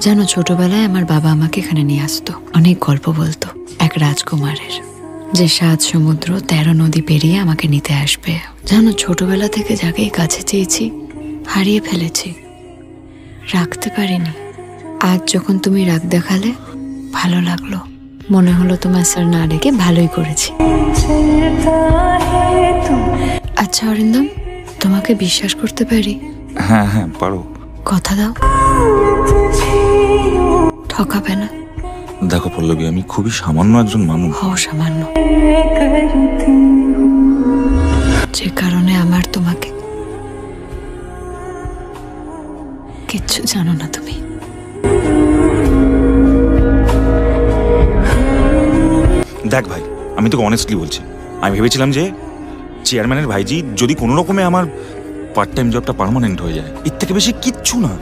জানো, ছোটবেলায় আমার বাবা আমাকে এখানে নিয়ে আসতো, অনেক গল্প বলতো এক রাজকুমারের, যে 7 সমুদ্র 13 নদী পেরিয়ে আমাকে নিতে আসবে। জানো, ছোটবেলা থেকে যাকেই কাছে চেয়েছি হারিয়ে ফেলেছি, রাখতে পারিনি। আজ যখন তুমি রাগ দেখালে ভালো লাগলো, মনে হলো তোমার স্যার না ডেকে ভালোই করেছি। আচ্ছা অরিন্দম, তোমাকে বিশ্বাস করতে পারি? হ্যাঁ হ্যাঁ পারো। কথা দাও, ঠকাবে না? দেখো পল্লবী, আমি খুবই সামান্য একজন মানুষ। সামান্য, যে কারণে আমার তোমাকে কিচ্ছু জানো না তুমি। দেখ ভাই, আমি তোকে অনেস্টলি বলছি, আমি ভেবেছিলাম যে চেয়ারম্যানের ভাইজি যদি কোনো রকমে আমার পার্ট টাইম জবটা পার্মানেন্ট হয়ে যায়, এর থেকে বেশি কিচ্ছু না।